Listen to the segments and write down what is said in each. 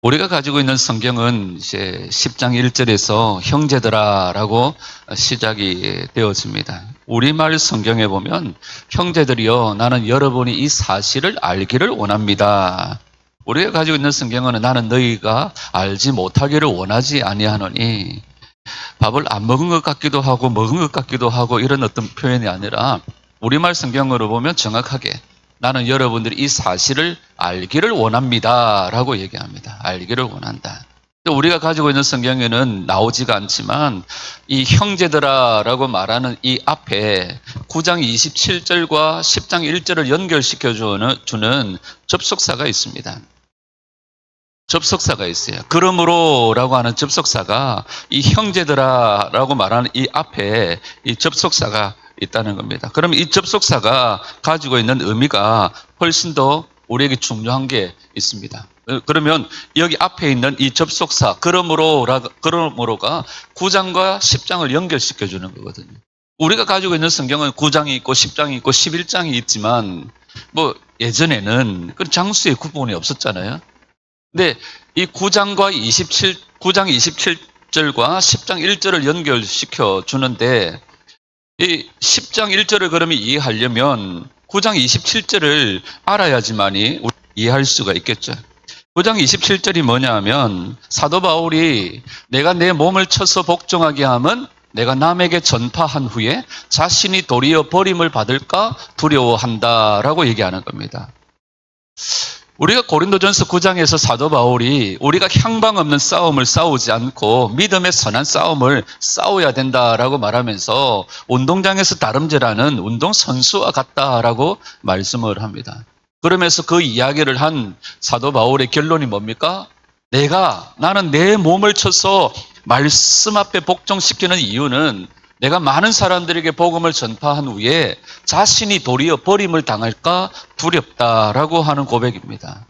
우리가 가지고 있는 성경은 이제 10장 1절에서 형제들아라고 시작이 되었습니다. 우리말 성경에 보면 형제들이여 나는 여러분이 이 사실을 알기를 원합니다. 우리가 가지고 있는 성경은 나는 너희가 알지 못하기를 원하지 아니하노니, 밥을 안 먹은 것 같기도 하고 먹은 것 같기도 하고 이런 어떤 표현이 아니라 우리말 성경으로 보면 정확하게 나는 여러분들이 이 사실을 알기를 원합니다 라고 얘기합니다. 알기를 원한다. 우리가 가지고 있는 성경에는 나오지가 않지만 이 형제들아 라고 말하는 이 앞에 9장 27절과 10장 1절을 연결시켜 주는 접속사가 있습니다. 접속사가 있어요. 그러므로 라고 하는 접속사가 이 형제들아 라고 말하는 이 앞에 이 접속사가 있다는 겁니다. 그럼 이 접속사가 가지고 있는 의미가 훨씬 더 우리에게 중요한 게 있습니다. 그러면 여기 앞에 있는 이 접속사 그러므로가 9장과 10장을 연결시켜 주는 거거든요. 우리가 가지고 있는 성경은 9장이 있고 10장이 있고 11장이 있지만 뭐 예전에는 그런 장수의 구분이 없었잖아요. 근데 이 9장과 9장 27절과 10장 1절을 연결시켜 주는데 이 10장 1절을 그러면 이해하려면 9장 27절을 알아야지만이 이해할 수가 있겠죠. 9장 27절이 뭐냐 하면 사도 바울이 내가 내 몸을 쳐서 복종하게 함은 내가 남에게 전파한 후에 자신이 도리어 버림을 받을까 두려워한다라고 얘기하는 겁니다. 우리가 고린도전서 9장에서 사도 바울이 우리가 향방 없는 싸움을 싸우지 않고 믿음의 선한 싸움을 싸워야 된다라고 말하면서 운동장에서 다름질하는 운동선수와 같다라고 말씀을 합니다. 그러면서 그 이야기를 한 사도 바울의 결론이 뭡니까? 나는 내 몸을 쳐서 말씀 앞에 복종시키는 이유는 내가 많은 사람들에게 복음을 전파한 후에 자신이 도리어 버림을 당할까 두렵다라고 하는 고백입니다.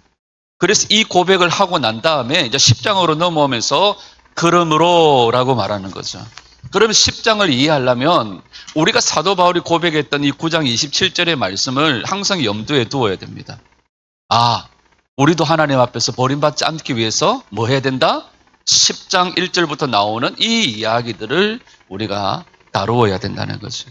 그래서 이 고백을 하고 난 다음에 이제 10장으로 넘어오면서 그러므로라고 말하는 거죠. 그러면 10장을 이해하려면 우리가 사도 바울이 고백했던 이 9장 27절의 말씀을 항상 염두에 두어야 됩니다. 우리도 하나님 앞에서 버림받지 않기 위해서 뭐 해야 된다? 10장 1절부터 나오는 이 이야기들을 우리가 다루어야 된다는 거죠.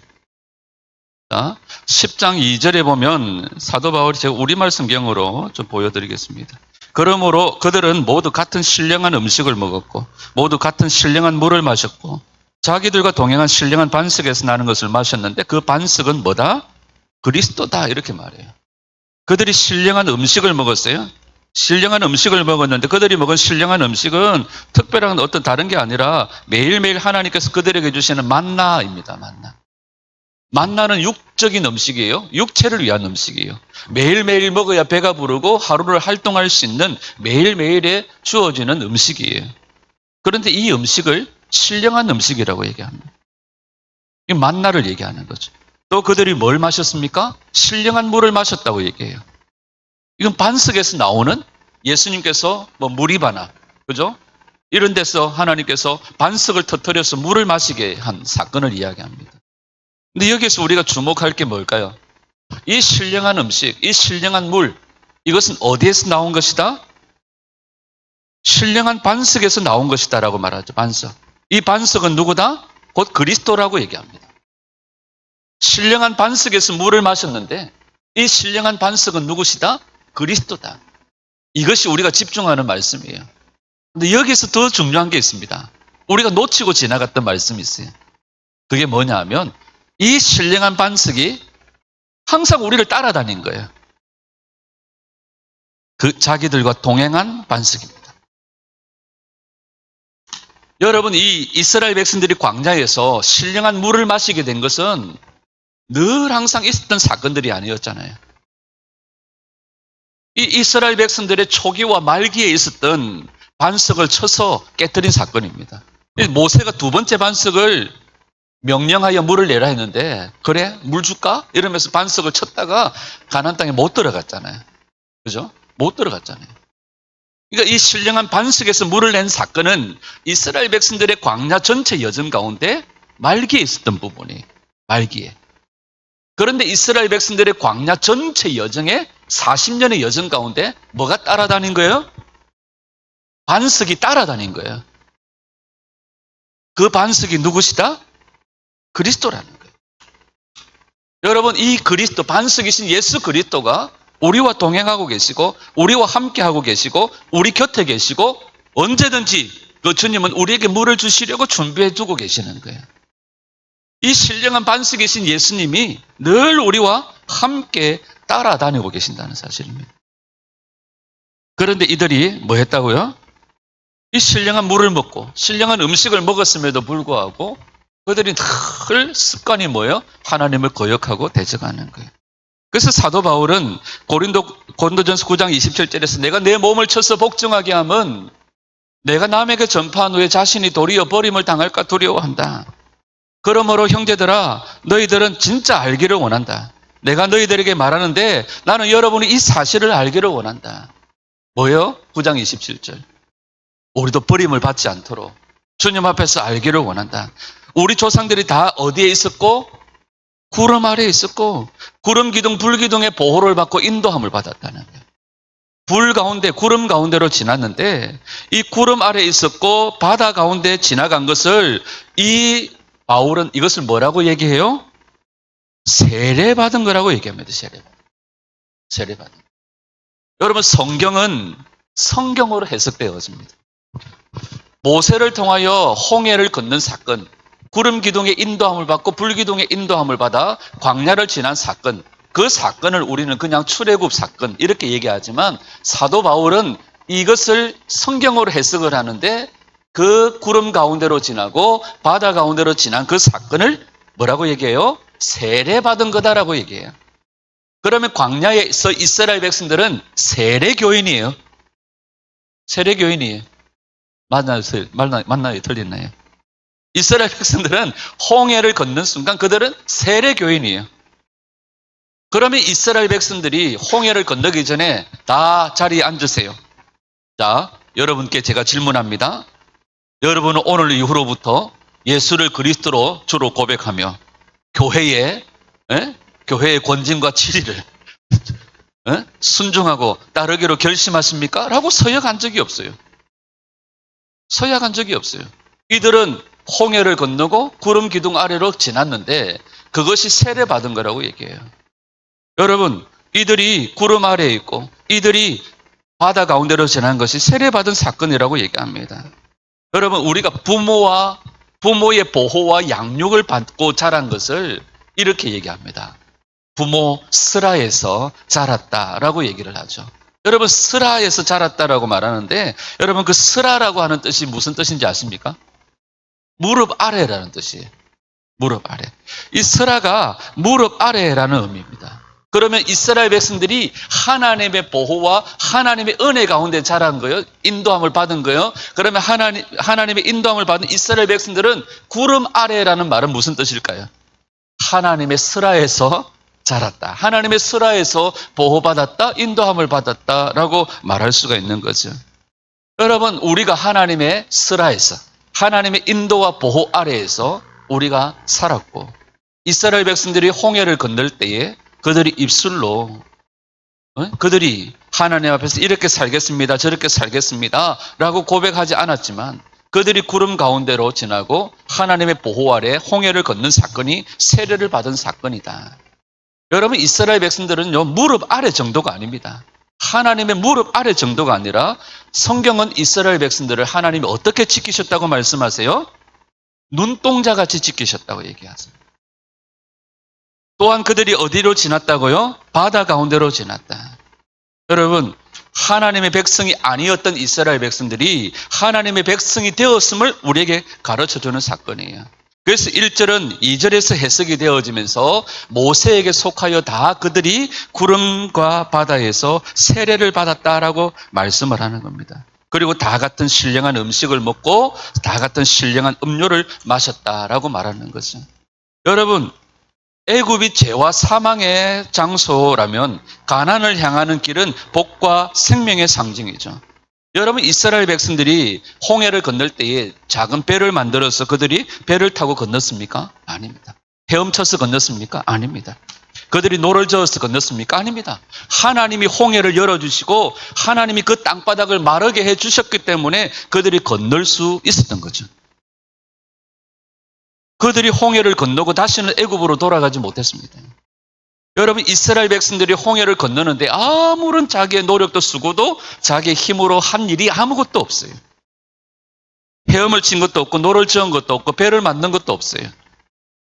자, 10장 2절에 보면 사도 바울이 제가 우리말 성경으로 좀 보여드리겠습니다. 그러므로 그들은 모두 같은 신령한 음식을 먹었고 모두 같은 신령한 물을 마셨고 자기들과 동행한 신령한 반석에서 나는 것을 마셨는데 그 반석은 뭐다? 그리스도다 이렇게 말해요. 그들이 신령한 음식을 먹었어요. 신령한 음식을 먹었는데 그들이 먹은 신령한 음식은 특별한 어떤 다른 게 아니라 매일매일 하나님께서 그들에게 주시는 만나입니다. 만나는 육적인 음식이에요. 육체를 위한 음식이에요. 매일매일 먹어야 배가 부르고 하루를 활동할 수 있는 매일매일에 주어지는 음식이에요. 그런데 이 음식을 신령한 음식이라고 얘기합니다. 이 만나를 얘기하는 거죠. 또 그들이 뭘 마셨습니까? 신령한 물을 마셨다고 얘기해요. 이건 반석에서 나오는 예수님께서 무리바나, 그죠? 이런 데서 하나님께서 반석을 터뜨려서 물을 마시게 한 사건을 이야기합니다. 근데 여기서 우리가 주목할 게 뭘까요? 이 신령한 음식, 이 신령한 물, 이것은 어디에서 나온 것이다? 신령한 반석에서 나온 것이다 라고 말하죠. 반석. 이 반석은 누구다? 곧 그리스도라고 얘기합니다. 신령한 반석에서 물을 마셨는데 이 신령한 반석은 누구시다? 그리스도다. 이것이 우리가 집중하는 말씀이에요. 근데 여기서 더 중요한 게 있습니다. 우리가 놓치고 지나갔던 말씀이 있어요. 그게 뭐냐 하면 이 신령한 반석이 항상 우리를 따라다닌 거예요. 그 자기들과 동행한 반석입니다. 여러분, 이 이스라엘 백성들이 광야에서 신령한 물을 마시게 된 것은 늘 항상 있었던 사건들이 아니었잖아요. 이 이스라엘 백성들의 초기와 말기에 있었던 반석을 쳐서 깨뜨린 사건입니다. 모세가 두 번째 반석을 명령하여 물을 내라 했는데 그래? 물 줄까? 이러면서 반석을 쳤다가 가나안 땅에 못 들어갔잖아요. 그죠? 못 들어갔잖아요. 그러니까 이 신령한 반석에서 물을 낸 사건은 이스라엘 백성들의 광야 전체 여정 가운데 말기에 있었던 부분이 말기에. 그런데 이스라엘 백성들의 광야 전체 여정에 40년의 여정 가운데 뭐가 따라다닌 거예요? 반석이 따라다닌 거예요. 그 반석이 누구시다? 그리스도라는 거예요. 여러분, 이 그리스도, 반석이신 예수 그리스도가 우리와 동행하고 계시고 우리와 함께하고 계시고 우리 곁에 계시고 언제든지 그 주님은 우리에게 물을 주시려고 준비해 두고 계시는 거예요. 이 신령한 반석이신 예수님이 늘 우리와 함께 따라다니고 계신다는 사실입니다. 그런데 이들이 뭐 했다고요? 이 신령한 물을 먹고 신령한 음식을 먹었음에도 불구하고 그들이 늘 습관이 뭐예요? 하나님을 거역하고 대적하는 거예요. 그래서 사도 바울은 고린도전서 9장 27절에서 내가 내 몸을 쳐서 복종하게 하면 내가 남에게 전파한 후에 자신이 도리어 버림을 당할까 두려워한다. 그러므로 형제들아 너희들은 진짜 알기를 원한다. 내가 너희들에게 말하는데 나는 여러분이 이 사실을 알기를 원한다. 뭐요? 9장 27절. 우리도 버림을 받지 않도록 주님 앞에서 알기를 원한다. 우리 조상들이 다 어디에 있었고? 구름 아래에 있었고 구름 기둥, 불 기둥의 보호를 받고 인도함을 받았다는 거예요. 불 가운데, 구름 가운데로 지났는데 이 구름 아래에 있었고 바다 가운데 지나간 것을 이 바울은 이것을 뭐라고 얘기해요? 세례받은 거라고 얘기합니다. 세례받은. 여러분, 성경은 성경으로 해석되어집니다. 모세를 통하여 홍해를 건넌 사건, 구름 기둥의 인도함을 받고 불 기둥의 인도함을 받아 광야를 지난 사건, 그 사건을 우리는 그냥 출애굽 사건 이렇게 얘기하지만 사도 바울은 이것을 성경으로 해석을 하는데 그 구름 가운데로 지나고 바다 가운데로 지난 그 사건을 뭐라고 얘기해요? 세례받은 거다라고 얘기해요. 그러면 광야에서 이스라엘 백성들은 세례교인이에요. 세례교인이에요. 맞나요? 틀렸나요? 이스라엘 백성들은 홍해를 걷는 순간 그들은 세례교인이에요. 그러면 이스라엘 백성들이 홍해를 건너기 전에 다 자리에 앉으세요. 자, 여러분께 제가 질문합니다. 여러분은 오늘 이후로부터 예수를 그리스도로 주로 고백하며 교회의 권징과 진리를 순종하고 따르기로 결심하십니까? 라고 서약한 적이 없어요. 서약한 적이 없어요. 이들은 홍해를 건너고 구름 기둥 아래로 지났는데 그것이 세례받은 거라고 얘기해요. 여러분, 이들이 구름 아래에 있고 이들이 바다 가운데로 지난 것이 세례받은 사건이라고 얘기합니다. 여러분, 우리가 부모의 보호와 양육을 받고 자란 것을 이렇게 얘기합니다. 부모 슬하에서 자랐다라고 얘기를 하죠. 여러분, 슬하에서 자랐다라고 말하는데 여러분, 그 슬하라고 하는 뜻이 무슨 뜻인지 아십니까? 무릎 아래라는 뜻이에요. 무릎 아래. 이 슬하가 무릎 아래라는 의미입니다. 그러면 이스라엘 백성들이 하나님의 보호와 하나님의 은혜 가운데 자란 거예요. 인도함을 받은 거예요. 그러면 하나님의 인도함을 받은 이스라엘 백성들은 구름 아래라는 말은 무슨 뜻일까요? 하나님의 슬하에서 자랐다. 하나님의 슬하에서 보호받았다. 인도함을 받았다라고 말할 수가 있는 거죠. 여러분, 우리가 하나님의 슬하에서 하나님의 인도와 보호 아래에서 우리가 살았고 이스라엘 백성들이 홍해를 건널 때에 그들이 입술로 그들이 하나님 앞에서 이렇게 살겠습니다. 저렇게 살겠습니다. 라고 고백하지 않았지만 그들이 구름 가운데로 지나고 하나님의 보호 아래 홍해를 걷는 사건이 세례를 받은 사건이다. 여러분, 이스라엘 백성들은요, 무릎 아래 정도가 아닙니다. 하나님의 무릎 아래 정도가 아니라 성경은 이스라엘 백성들을 하나님이 어떻게 지키셨다고 말씀하세요? 눈동자같이 지키셨다고 얘기하세요. 또한 그들이 어디로 지났다고요? 바다 가운데로 지났다. 여러분, 하나님의 백성이 아니었던 이스라엘 백성들이 하나님의 백성이 되었음을 우리에게 가르쳐주는 사건이에요. 그래서 1절은 2절에서 해석이 되어지면서 모세에게 속하여 다 그들이 구름과 바다에서 세례를 받았다라고 말씀을 하는 겁니다. 그리고 다 같은 신령한 음식을 먹고 다 같은 신령한 음료를 마셨다라고 말하는 거죠. 여러분, 애굽이 죄와 사망의 장소라면 가나안을 향하는 길은 복과 생명의 상징이죠. 여러분, 이스라엘 백성들이 홍해를 건널 때에 작은 배를 만들어서 그들이 배를 타고 건넜습니까? 아닙니다. 헤엄쳐서 건넜습니까? 아닙니다. 그들이 노를 저어서 건넜습니까? 아닙니다. 하나님이 홍해를 열어주시고 하나님이 그 땅바닥을 마르게 해주셨기 때문에 그들이 건널 수 있었던 거죠. 그들이 홍해를 건너고 다시는 애굽으로 돌아가지 못했습니다. 여러분, 이스라엘 백성들이 홍해를 건너는데 아무런 자기의 노력도 쓰고도 자기의 힘으로 한 일이 아무것도 없어요. 헤엄을 친 것도 없고 노를 저은 것도 없고 배를 만든 것도 없어요.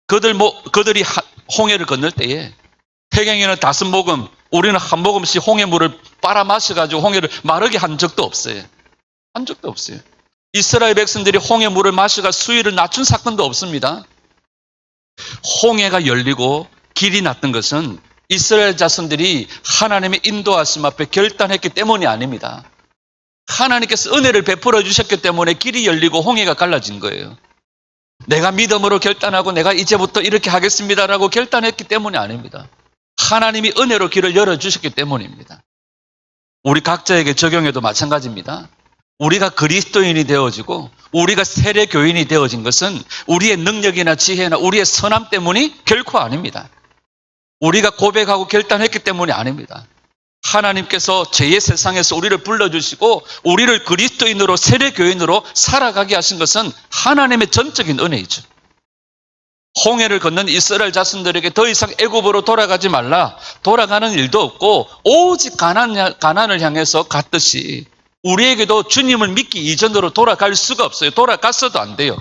그들이 홍해를 건널 때에 해경이는 5모금, 우리는 한 모금씩 홍해물을 빨아 마셔가지고 홍해를 마르게 한 적도 없어요. 한 적도 없어요. 이스라엘 백성들이 홍해물을 마셔가 수위를 낮춘 사건도 없습니다. 홍해가 열리고 길이 났던 것은 이스라엘 자손들이 하나님의 인도하심 앞에 결단했기 때문이 아닙니다. 하나님께서 은혜를 베풀어 주셨기 때문에 길이 열리고 홍해가 갈라진 거예요. 내가 믿음으로 결단하고 내가 이제부터 이렇게 하겠습니다라고 결단했기 때문이 아닙니다. 하나님이 은혜로 길을 열어주셨기 때문입니다. 우리 각자에게 적용해도 마찬가지입니다. 우리가 그리스도인이 되어지고 우리가 세례교인이 되어진 것은 우리의 능력이나 지혜나 우리의 선함 때문이 결코 아닙니다. 우리가 고백하고 결단했기 때문이 아닙니다. 하나님께서 죄의 세상에서 우리를 불러주시고 우리를 그리스도인으로 세례교인으로 살아가게 하신 것은 하나님의 전적인 은혜이죠. 홍해를 건넌 이스라엘 자손들에게 더 이상 애굽으로 돌아가지 말라, 돌아가는 일도 없고 오직 가나안을 향해서 갔듯이 우리에게도 주님을 믿기 이전으로 돌아갈 수가 없어요. 돌아갔어도 안 돼요.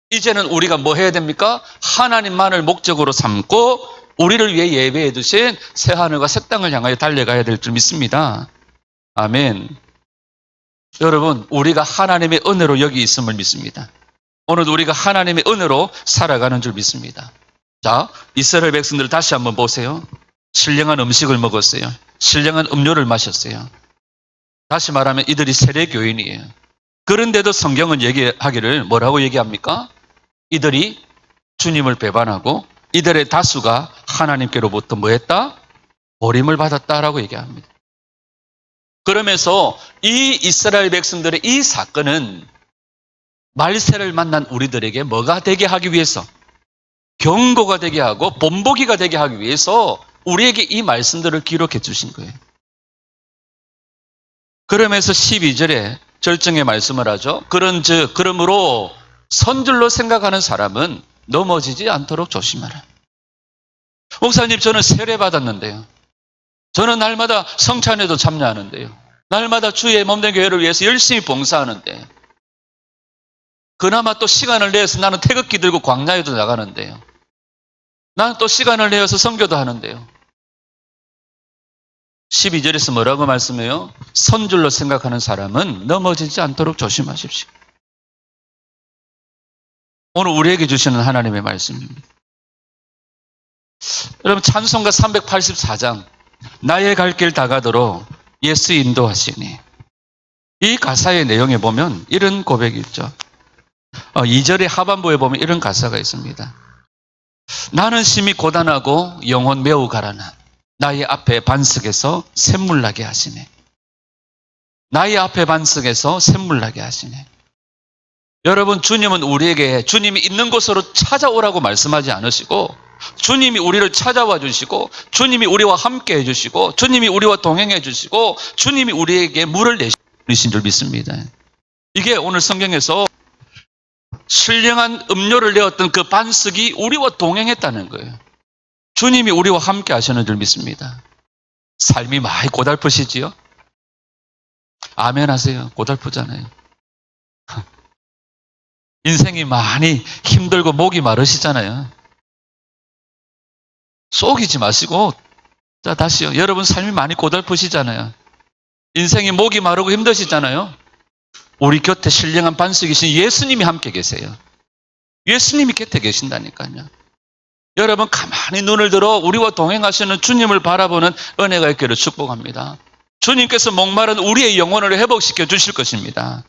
이제는 우리가 뭐 해야 됩니까? 하나님만을 목적으로 삼고 우리를 위해 예배해 두신 새하늘과 새 땅을 향하여 달려가야 될 줄 믿습니다. 아멘. 여러분, 우리가 하나님의 은혜로 여기 있음을 믿습니다. 오늘 우리가 하나님의 은혜로 살아가는 줄 믿습니다. 자, 이스라엘 백성들 다시 한번 보세요. 신령한 음식을 먹었어요. 신령한 음료를 마셨어요. 다시 말하면 이들이 세례교인이에요. 그런데도 성경은 얘기하기를 뭐라고 얘기합니까? 이들이 주님을 배반하고 이들의 다수가 하나님께로부터 뭐 했다? 버림을 받았다라고 얘기합니다. 그러면서 이 이스라엘 백성들의 이 사건은 말세를 만난 우리들에게 뭐가 되게 하기 위해서, 경고가 되게 하고 본보기가 되게 하기 위해서 우리에게 이 말씀들을 기록해 주신 거예요. 그러면서 12절에 절정의 말씀을 하죠. 그러므로 선줄로 생각하는 사람은 넘어지지 않도록 조심하라. 목사님, 저는 세례 받았는데요. 저는 날마다 성찬에도 참여하는데요. 날마다 주의 몸된 교회를 위해서 열심히 봉사하는데 그나마 또 시간을 내서 나는 태극기 들고 광야에도 나가는데요. 나는 또 시간을 내어서 선교도 하는데요. 12절에서 뭐라고 말씀해요? 선줄로 생각하는 사람은 넘어지지 않도록 조심하십시오. 오늘 우리에게 주시는 하나님의 말씀입니다. 여러분, 찬송가 384장 나의 갈 길 다가도록 예수 인도하시니, 이 가사의 내용에 보면 이런 고백이 있죠. 2절의 하반부에 보면 이런 가사가 있습니다. 나는 심히 고단하고 영혼 매우 가라나 나의 앞에 반석에서 샘물 나게 하시네. 나의 앞에 반석에서 샘물 나게 하시네. 여러분, 주님은 우리에게 주님이 있는 곳으로 찾아오라고 말씀하지 않으시고 주님이 우리를 찾아와 주시고 주님이 우리와 함께 해주시고 주님이 우리와 동행해 주시고 주님이 우리에게 물을 내신 줄 믿습니다. 이게 오늘 성경에서 신령한 음료를 내었던 그 반석이 우리와 동행했다는 거예요. 주님이 우리와 함께 하시는 줄 믿습니다. 삶이 많이 고달프시지요? 아멘 하세요. 고달프잖아요. 인생이 많이 힘들고 목이 마르시잖아요. 속이지 마시고, 자, 다시요. 여러분 삶이 많이 고달프시잖아요. 인생이 목이 마르고 힘드시잖아요. 우리 곁에 신령한 반석이신 예수님이 함께 계세요. 예수님이 곁에 계신다니까요. 여러분, 가만히 눈을 들어 우리와 동행하시는 주님을 바라보는 은혜가 있기를 축복합니다. 주님께서 목마른 우리의 영혼을 회복시켜 주실 것입니다.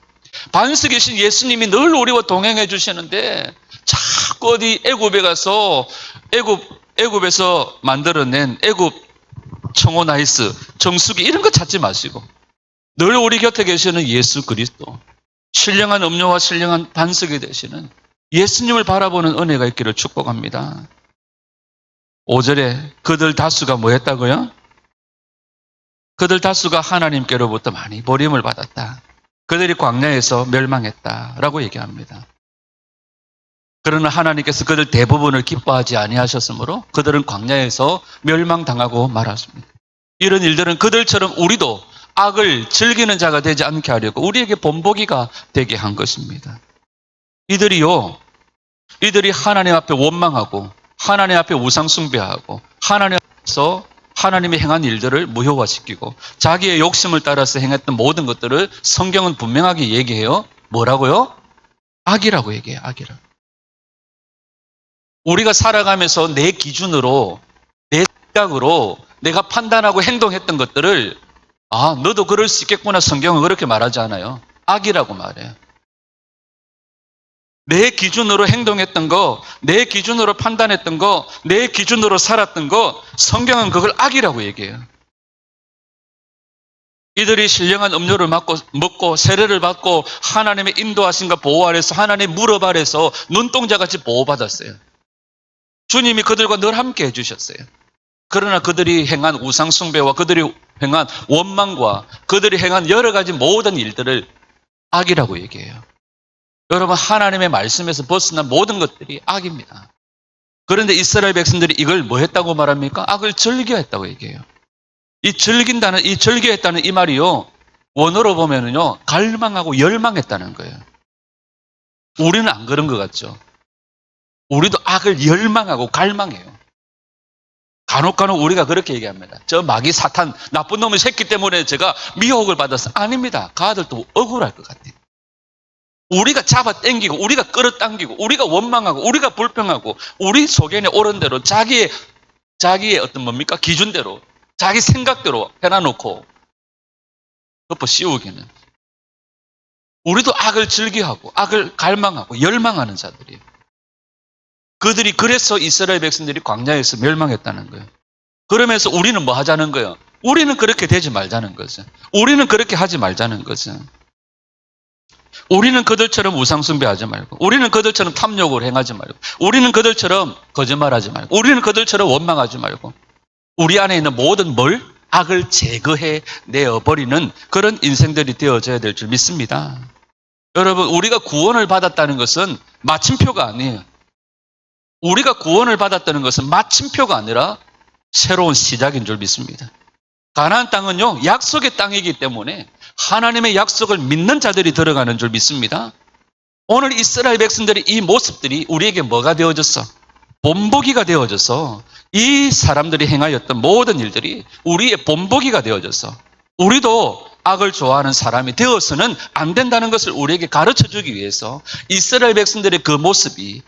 반석이신 예수님이 늘 우리와 동행해 주시는데 자꾸 어디 애굽에 가서 애굽에서 만들어낸 애굽 청호나이스 정수기 이런 거 찾지 마시고 늘 우리 곁에 계시는 예수 그리스도, 신령한 음료와 신령한 반석이 되시는 예수님을 바라보는 은혜가 있기를 축복합니다. 5절에 그들 다수가 뭐 했다고요? 그들 다수가 하나님께로부터 많이 버림을 받았다. 그들이 광야에서 멸망했다라고 얘기합니다. 그러나 하나님께서 그들 대부분을 기뻐하지 아니하셨으므로 그들은 광야에서 멸망당하고 말았습니다. 이런 일들은 그들처럼 우리도 악을 즐기는 자가 되지 않게 하려고 우리에게 본보기가 되게 한 것입니다. 이들이 하나님 앞에 원망하고 하나님 앞에 우상 숭배하고 하나님 앞에서 하나님이 행한 일들을 무효화시키고 자기의 욕심을 따라서 행했던 모든 것들을 성경은 분명하게 얘기해요. 뭐라고요? 악이라고 얘기해요. 악이라고. 우리가 살아가면서 내 기준으로 내 생각으로 내가 판단하고 행동했던 것들을 너도 그럴 수 있겠구나. 성경은 그렇게 말하지 않아요. 악이라고 말해요. 내 기준으로 행동했던 거, 내 기준으로 판단했던 거, 내 기준으로 살았던 거, 성경은 그걸 악이라고 얘기해요. 이들이 신령한 음료를 먹고 세례를 받고 하나님의 인도하심과 보호 아래서 하나님의 무릎 아래서 눈동자같이 보호받았어요. 주님이 그들과 늘 함께 해주셨어요. 그러나 그들이 행한 우상 숭배와 그들이 행한 원망과 그들이 행한 여러 가지 모든 일들을 악이라고 얘기해요. 여러분, 하나님의 말씀에서 벗어난 모든 것들이 악입니다. 그런데 이스라엘 백성들이 이걸 뭐 했다고 말합니까? 악을 즐겨했다고 얘기해요. 이 즐겨했다는 이 말이요, 원어로 보면은요, 갈망하고 열망했다는 거예요. 우리는 안 그런 것 같죠? 우리도 악을 열망하고 갈망해요. 간혹 우리가 그렇게 얘기합니다. 저 마귀 사탄, 나쁜 놈의 새끼 때문에 제가 미혹을 받아서 아닙니다. 그 아들도 억울할 것 같아요. 우리가 잡아당기고 우리가 끌어당기고 우리가 원망하고 우리가 불평하고 우리 속에는 옳은 대로 자기의 어떤 뭡니까? 기준대로 자기 생각대로 해놔놓고 덮어 씌우기는 우리도 악을 즐겨하고 악을 갈망하고 열망하는 자들이에요. 그들이 그래서 이스라엘 백성들이 광야에서 멸망했다는 거예요. 그러면서 우리는 뭐 하자는 거예요? 우리는 그렇게 되지 말자는 거죠. 우리는 그렇게 하지 말자는 거죠. 우리는 그들처럼 우상숭배하지 말고 우리는 그들처럼 탐욕을 행하지 말고 우리는 그들처럼 거짓말하지 말고 우리는 그들처럼 원망하지 말고 우리 안에 있는 모든 악을 제거해 내어버리는 그런 인생들이 되어져야 될 줄 믿습니다. 여러분, 우리가 구원을 받았다는 것은 마침표가 아니에요. 우리가 구원을 받았다는 것은 마침표가 아니라 새로운 시작인 줄 믿습니다. 가나안 땅은요, 약속의 땅이기 때문에 하나님의 약속을 믿는 자들이 들어가는 줄 믿습니다. 오늘 이스라엘 백성들의 이 모습들이 우리에게 뭐가 되어졌어? 본보기가 되어져서 이 사람들이 행하였던 모든 일들이 우리의 본보기가 되어져서 우리도 악을 좋아하는 사람이 되어서는 안 된다는 것을 우리에게 가르쳐주기 위해서 이스라엘 백성들의 그 모습이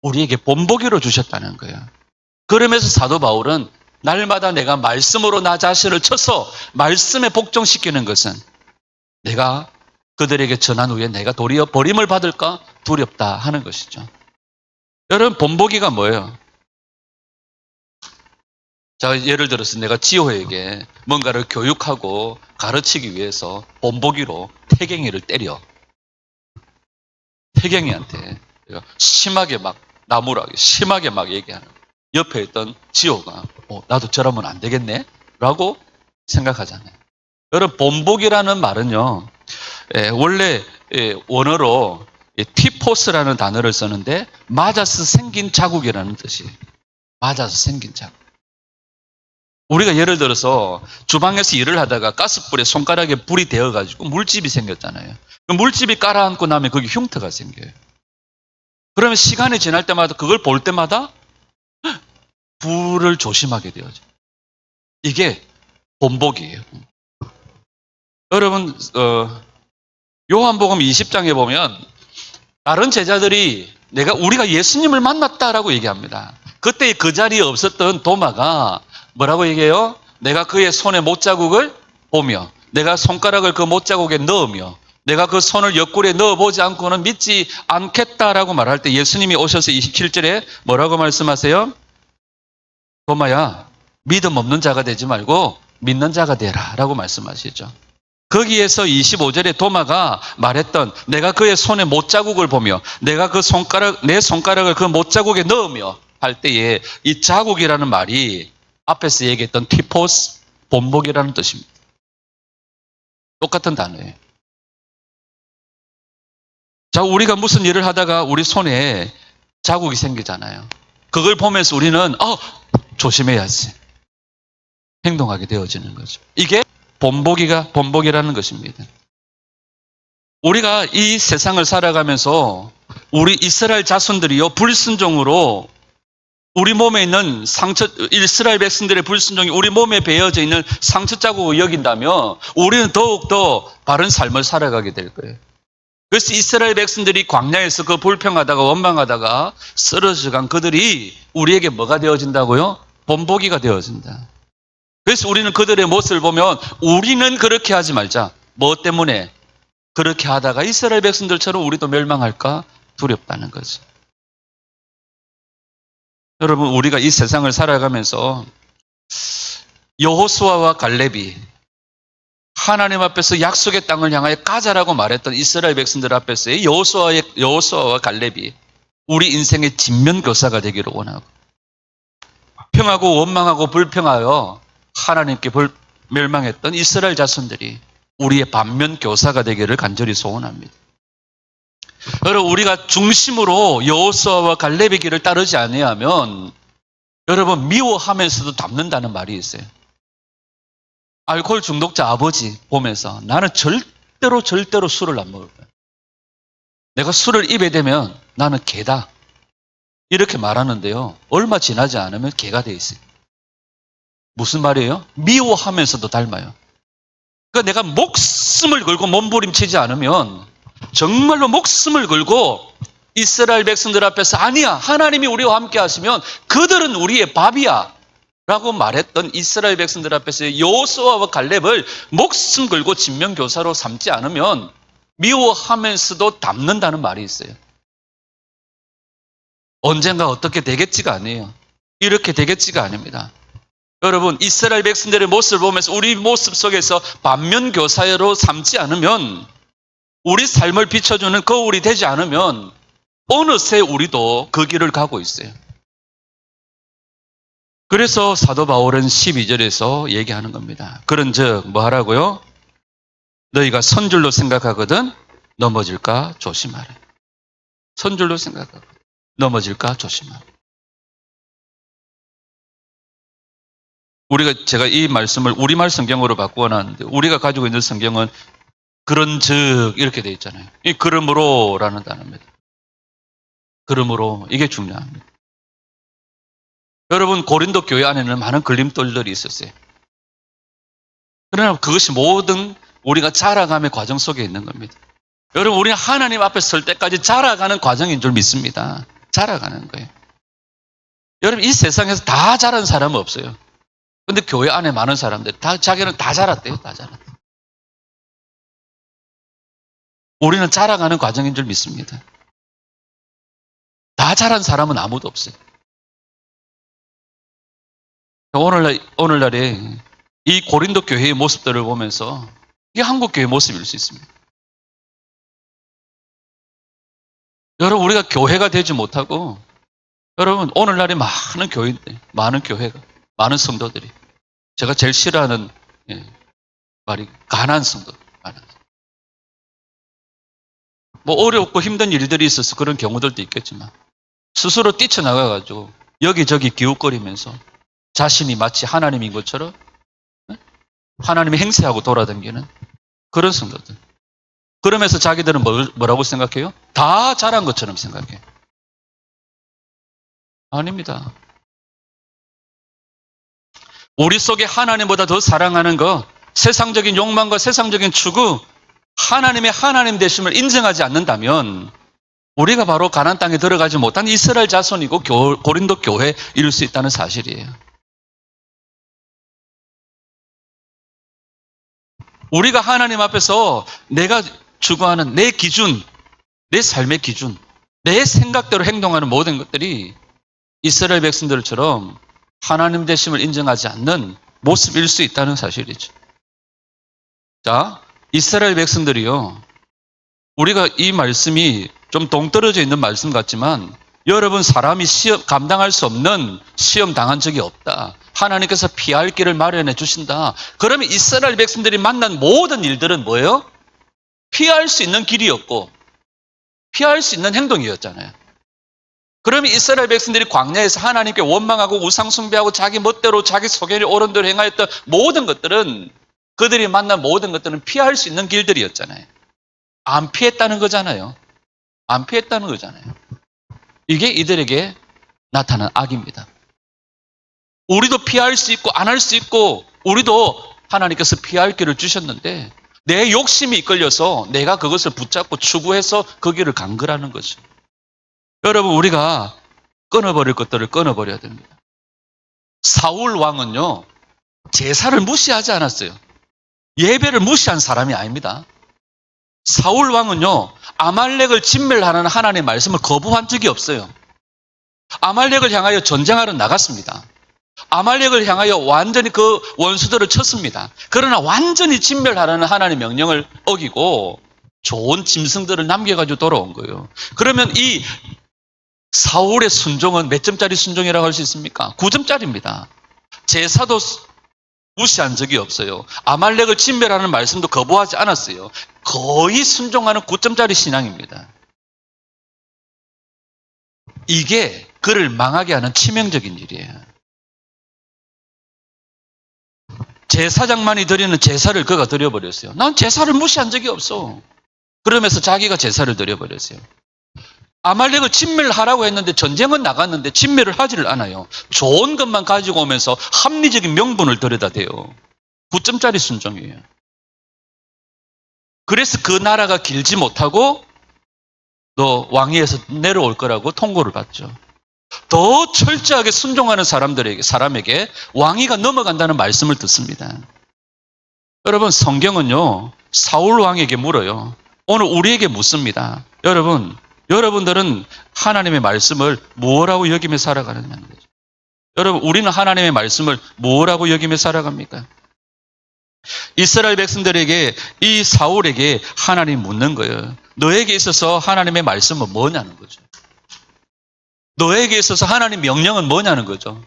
우리에게 본보기로 주셨다는 거예요. 그러면서 사도 바울은 날마다 내가 말씀으로 나 자신을 쳐서 말씀에 복종시키는 것은 내가 그들에게 전한 후에 내가 도리어 버림을 받을까 두렵다 하는 것이죠. 여러분, 본보기가 뭐예요? 자, 예를 들어서 내가 지호에게 뭔가를 교육하고 가르치기 위해서 본보기로 태경이를 때려. 태경이한테 심하게 막 나무라고 심하게 막 얘기하는 거예요. 옆에 있던 지호가 나도 저러면 안 되겠네? 라고 생각하잖아요. 여러분, 본보기라는 말은요, 원래 원어로 티포스라는 단어를 쓰는데 맞아서 생긴 자국이라는 뜻이에요. 맞아서 생긴 자국. 우리가 예를 들어서 주방에서 일을 하다가 가스불에 손가락에 불이 되어가지고 물집이 생겼잖아요. 그 물집이 깔아앉고 나면 거기 흉터가 생겨요. 그러면 시간이 지날 때마다 그걸 볼 때마다 불을 조심하게 되어져. 이게 본보기예요. 여러분, 요한복음 20장에 보면 다른 제자들이 우리가 예수님을 만났다라고 얘기합니다. 그때 그 자리에 없었던 도마가 뭐라고 얘기해요? 내가 그의 손에 못자국을 보며 내가 손가락을 그 못자국에 넣으며 내가 그 손을 옆구리에 넣어보지 않고는 믿지 않겠다라고 말할 때 예수님이 오셔서 27절에 뭐라고 말씀하세요? 도마야, 믿음 없는 자가 되지 말고 믿는 자가 되라 라고 말씀하시죠. 거기에서 25절에 도마가 말했던 내가 그의 손에 못자국을 보며 내가 내 손가락을 그 못자국에 넣으며 할 때에 이 자국이라는 말이 앞에서 얘기했던 티포스, 본보기라는 뜻입니다. 똑같은 단어예요. 자, 우리가 무슨 일을 하다가 우리 손에 자국이 생기잖아요. 그걸 보면서 우리는 조심해야지. 행동하게 되어지는 거죠. 이게 본보기라는 것입니다. 우리가 이 세상을 살아가면서 우리 이스라엘 자손들이요, 불순종으로 우리 몸에 있는 상처, 이스라엘 백성들의 불순종이 우리 몸에 배어져 있는 상처 자국을 여긴다면 우리는 더욱더 바른 삶을 살아가게 될 거예요. 그래서 이스라엘 백성들이 광야에서 그 불평하다가 원망하다가 쓰러져 간 그들이 우리에게 뭐가 되어진다고요? 본보기가 되어진다. 그래서 우리는 그들의 모습을 보면 우리는 그렇게 하지 말자. 뭐 때문에? 그렇게 하다가 이스라엘 백성들처럼 우리도 멸망할까 두렵다는 거죠. 여러분, 우리가 이 세상을 살아가면서 여호수아와 갈렙이 하나님 앞에서 약속의 땅을 향하여 가자라고 말했던 이스라엘 백성들 앞에서의 여호수아와 갈렙이 우리 인생의 진면교사가 되기를 원하고, 평하고 원망하고 불평하여 하나님께 멸망했던 이스라엘 자손들이 우리의 반면교사가 되기를 간절히 소원합니다. 여러분, 우리가 중심으로 여호수아와 갈렙의 길을 따르지 아니하면 여러분 미워하면서도 닮는다는 말이 있어요. 알코올 중독자 아버지 보면서 나는 절대로 술을 안 먹을 거야. 내가 술을 입에 대면 나는 개다. 이렇게 말하는데요. 얼마 지나지 않으면 개가 돼 있어요. 무슨 말이에요? 미워하면서도 닮아요. 그러니까 내가 목숨을 걸고 몸부림치지 않으면 정말로 목숨을 걸고 이스라엘 백성들 앞에서 아니야, 하나님이 우리와 함께 하시면 그들은 우리의 밥이야 라고 말했던 이스라엘 백성들 앞에서 여호수아와 갈렙을 목숨 걸고 진면교사로 삼지 않으면 미워하면서도 닮는다는 말이 있어요. 언젠가 어떻게 되겠지가 아니에요. 이렇게 되겠지가 아닙니다. 여러분, 이스라엘 백성들의 모습을 보면서 우리 모습 속에서 반면교사로 삼지 않으면, 우리 삶을 비춰주는 거울이 되지 않으면 어느새 우리도 그 길을 가고 있어요. 그래서 사도 바울은 12절에서 얘기하는 겁니다. 그런즉 뭐 하라고요? 너희가 선줄로 생각하거든 넘어질까 조심하라. 선줄로 생각하거든 넘어질까 조심하라. 제가 이 말씀을 우리말 성경으로 바꾸어 놨는데, 우리가 가지고 있는 성경은 그런즉 이렇게 되어 있잖아요. 이 그러므로라는 단어입니다. 그러므로, 이게 중요합니다. 여러분, 고린도 교회 안에는 많은 걸림돌들이 있었어요. 그러나 그것이 모든 우리가 자라감의 과정 속에 있는 겁니다. 여러분, 우리는 하나님 앞에 설 때까지 자라가는 과정인 줄 믿습니다. 자라가는 거예요. 여러분, 이 세상에서 다 자란 사람은 없어요. 근데 교회 안에 많은 사람들 자기는 다 자랐대요. 다 자랐대. 우리는 자라가는 과정인 줄 믿습니다. 다 자란 사람은 아무도 없어요. 오늘날에 이 고린도 교회의 모습들을 보면서 이게 한국 교회의 모습일 수 있습니다. 여러분, 우리가 교회가 되지 못하고, 여러분, 오늘날에 많은 교인들, 많은 교회가, 많은 성도들이, 제가 제일 싫어하는 말이 가난한 성도. 뭐 어렵고 힘든 일들이 있어서 그런 경우들도 있겠지만 스스로 뛰쳐나가가지고 여기저기 기웃거리면서 자신이 마치 하나님인 것처럼 하나님의 행세하고 돌아다니는 그런 성도들. 그러면서 자기들은 뭐라고 생각해요? 다 잘한 것처럼 생각해요. 아닙니다. 우리 속에 하나님보다 더 사랑하는 것, 세상적인 욕망과 세상적인 추구, 하나님의 하나님 되심을 인정하지 않는다면 우리가 바로 가나안 땅에 들어가지 못한 이스라엘 자손이고 고린도 교회일 수 있다는 사실이에요. 우리가 하나님 앞에서 내가 추구하는 내 기준, 내 삶의 기준, 내 생각대로 행동하는 모든 것들이 이스라엘 백성들처럼 하나님 되심을 인정하지 않는 모습일 수 있다는 사실이죠. 자, 이스라엘 백성들이요, 우리가 이 말씀이 좀 동떨어져 있는 말씀 같지만 여러분, 사람이 감당할 수 없는 시험 당한 적이 없다. 하나님께서 피할 길을 마련해 주신다. 그러면 이스라엘 백성들이 만난 모든 일들은 뭐예요? 피할 수 있는 길이었고 피할 수 있는 행동이었잖아요. 그러면 이스라엘 백성들이 광야에서 하나님께 원망하고 우상 숭배하고 자기 멋대로 자기 소견이 옳은 대로 행하였던 모든 것들은, 그들이 만난 모든 것들은 피할 수 있는 길들이었잖아요. 안 피했다는 거잖아요. 안 피했다는 거잖아요. 이게 이들에게 나타난 악입니다. 우리도 피할 수 있고 안 할 수 있고, 우리도 하나님께서 피할 길을 주셨는데 내 욕심이 이끌려서 내가 그것을 붙잡고 추구해서 그 길을 간 거라는 거죠. 여러분, 우리가 끊어버릴 것들을 끊어버려야 됩니다. 사울 왕은요, 제사를 무시하지 않았어요. 예배를 무시한 사람이 아닙니다. 사울 왕은요, 아말렉을 진멸하는 하나님의 말씀을 거부한 적이 없어요. 아말렉을 향하여 전쟁하러 나갔습니다. 아말렉을 향하여 완전히 그 원수들을 쳤습니다. 그러나 완전히 진멸하라는 하나님의 명령을 어기고 좋은 짐승들을 남겨가지고 돌아온 거예요. 그러면 이 사울의 순종은 몇 점짜리 순종이라고 할 수 있습니까? 9점짜리입니다. 제사도 무시한 적이 없어요. 아말렉을 진멸하는 말씀도 거부하지 않았어요. 거의 순종하는 9점짜리 신앙입니다. 이게 그를 망하게 하는 치명적인 일이에요. 제사장만이 드리는 제사를 그가 드려버렸어요. 난 제사를 무시한 적이 없어. 그러면서 자기가 제사를 드려버렸어요. 아말렉을 진멸하라고 했는데 전쟁은 나갔는데 진멸을 하지를 않아요. 좋은 것만 가지고 오면서 합리적인 명분을 들여다 대요. 9점짜리 순종이에요. 그래서 그 나라가 길지 못하고 너 왕위에서 내려올 거라고 통고를 받죠. 더 철저하게 순종하는 사람에게 왕위가 넘어간다는 말씀을 듣습니다. 여러분, 성경은요, 사울 왕에게 물어요. 오늘 우리에게 묻습니다. 여러분들은 하나님의 말씀을 뭐라고 여기며 살아가느냐는 거죠. 여러분, 우리는 하나님의 말씀을 뭐라고 여기며 살아갑니까? 이스라엘 백성들에게, 이 사울에게 하나님 묻는 거예요. 너에게 있어서 하나님의 말씀은 뭐냐는 거죠. 너에게 있어서 하나님 명령은 뭐냐는 거죠.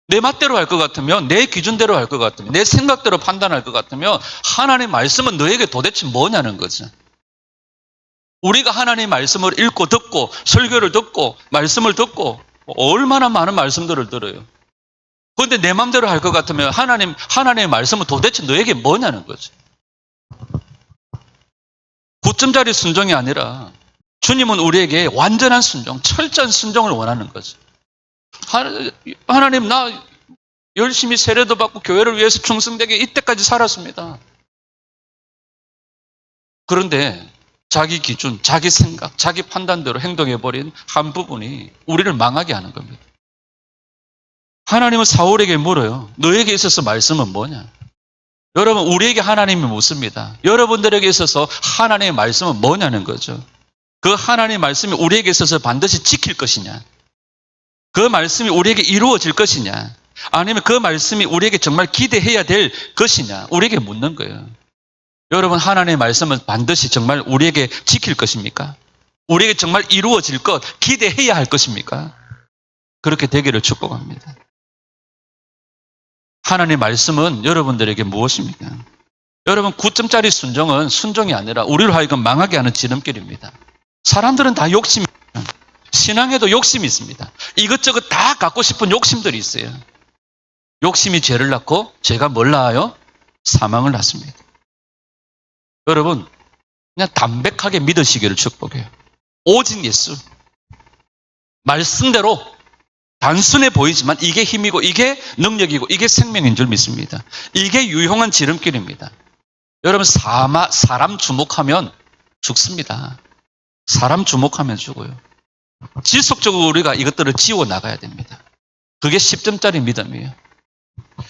내 맛대로 할 것 같으면, 내 기준대로 할 것 같으면, 내 생각대로 판단할 것 같으면 하나님의 말씀은 너에게 도대체 뭐냐는 거죠. 우리가 하나님의 말씀을 읽고 듣고 설교를 듣고 말씀을 듣고 얼마나 많은 말씀들을 들어요. 그런데 내 마음대로 할 것 같으면 하나님의 말씀은 도대체 너에게 뭐냐는 거죠. 9점짜리 순종이 아니라 주님은 우리에게 완전한 순종, 철저한 순종을 원하는 거죠. 하나님, 나 열심히 세례도 받고 교회를 위해서 충성되게 이때까지 살았습니다. 그런데 자기 기준, 자기 생각, 자기 판단대로 행동해버린 한 부분이 우리를 망하게 하는 겁니다. 하나님은 사울에게 물어요. 너에게 있어서 말씀은 뭐냐? 여러분, 우리에게 하나님이 묻습니다. 여러분들에게 있어서 하나님의 말씀은 뭐냐는 거죠. 그 하나님의 말씀이 우리에게 있어서 반드시 지킬 것이냐? 그 말씀이 우리에게 이루어질 것이냐? 아니면 그 말씀이 우리에게 정말 기대해야 될 것이냐? 우리에게 묻는 거예요. 여러분, 하나님의 말씀은 반드시 정말 우리에게 지킬 것입니까? 우리에게 정말 이루어질 것, 기대해야 할 것입니까? 그렇게 되기를 축복합니다. 하나님의 말씀은 여러분들에게 무엇입니까? 여러분, 9점짜리 순종은 순종이 아니라 우리를 하여금 망하게 하는 지름길입니다. 사람들은 다 욕심이 있어요. 신앙에도 욕심이 있습니다. 이것저것 다 갖고 싶은 욕심들이 있어요. 욕심이 죄를 낳고 죄가 뭘 낳아요? 사망을 낳습니다. 여러분, 그냥 담백하게 믿으시기를 축복해요. 오직 예수. 말씀대로 단순해 보이지만 이게 힘이고 이게 능력이고 이게 생명인 줄 믿습니다. 이게 유용한 지름길입니다. 여러분, 사람 주목하면 죽습니다. 사람 주목하면 죽어요. 지속적으로 우리가 이것들을 지워 나가야 됩니다. 그게 10점짜리 믿음이에요.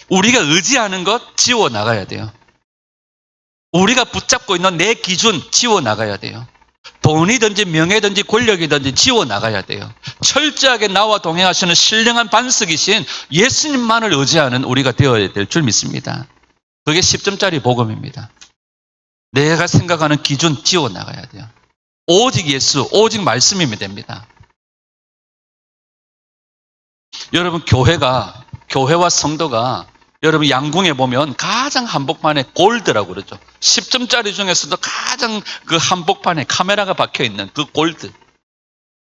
우리가 의지하는 것 지워 나가야 돼요. 우리가 붙잡고 있는 내 기준 지워 나가야 돼요. 돈이든지 명예든지 권력이든지 지워 나가야 돼요. 철저하게 나와 동행하시는 신령한 반석이신 예수님만을 의지하는 우리가 되어야 될 줄 믿습니다. 그게 10점짜리 복음입니다. 내가 생각하는 기준 지워 나가야 돼요. 오직 예수, 오직 말씀이면 됩니다. 여러분 교회와 성도가 여러분 양궁에 보면 가장 한복판에 골드라고 그러죠. 10점짜리 중에서도 가장 그 한복판에 카메라가 박혀 있는 그 골드.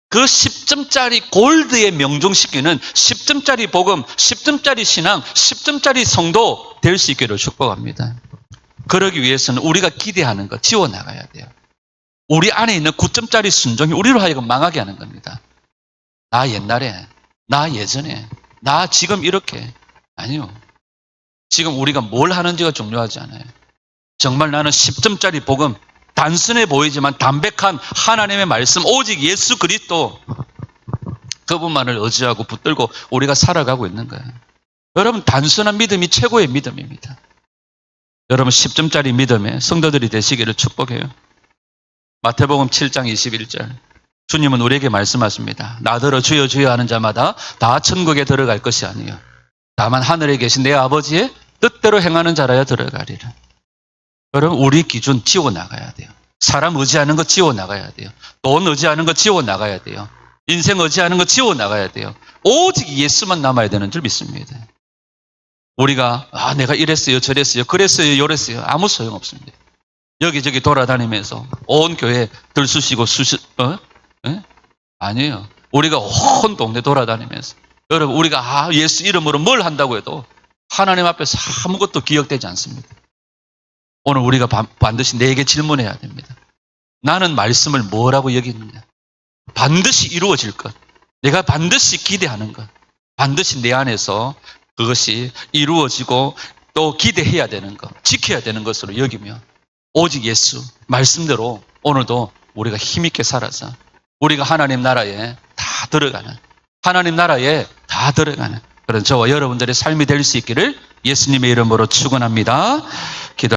그 10점짜리 골드에 명종시키는 10점짜리 복음, 10점짜리 신앙, 10점짜리 성도 될 수 있기를 축복합니다. 그러기 위해서는 우리가 기대하는 거 지워나가야 돼요. 우리 안에 있는 9점짜리 순종이 우리로 하여금 망하게 하는 겁니다. 나 옛날에, 나 예전에, 나 지금 이렇게. 아니요. 지금 우리가 뭘 하는지가 중요하지 않아요. 정말 나는 10점짜리 복음, 단순해 보이지만 담백한 하나님의 말씀, 오직 예수 그리스도 그분만을 의지하고 붙들고 우리가 살아가고 있는 거예요. 여러분 단순한 믿음이 최고의 믿음입니다. 여러분 10점짜리 믿음의 성도들이 되시기를 축복해요. 마태복음 7장 21절 주님은 우리에게 말씀하십니다. 나더러 주여 주여 하는 자마다 다 천국에 들어갈 것이 아니요 다만 하늘에 계신 내 아버지의 뜻대로 행하는 자라야 들어가리라. 여러분 우리 기준 지워나가야 돼요. 사람 의지하는 거 지워나가야 돼요. 돈 의지하는 거 지워나가야 돼요. 인생 의지하는 거 지워나가야 돼요. 오직 예수만 남아야 되는 줄 믿습니다. 우리가 내가 이랬어요 저랬어요 그랬어요 요랬어요 아무 소용없습니다. 여기저기 돌아다니면서 온 교회 들쑤시고 아니에요. 우리가 온 동네 돌아다니면서 여러분 우리가 예수 이름으로 뭘 한다고 해도 하나님 앞에서 아무것도 기억되지 않습니다. 오늘 우리가 반드시 내게 질문해야 됩니다. 나는 말씀을 뭐라고 여기느냐? 반드시 이루어질 것. 내가 반드시 기대하는 것. 반드시 내 안에서 그것이 이루어지고 또 기대해야 되는 것, 지켜야 되는 것으로 여기며 오직 예수 말씀대로 오늘도 우리가 힘있게 살아서 우리가 하나님 나라에 다 들어가는 그런 저와 여러분들의 삶이 될 수 있기를 예수님의 이름으로 축원합니다. 기도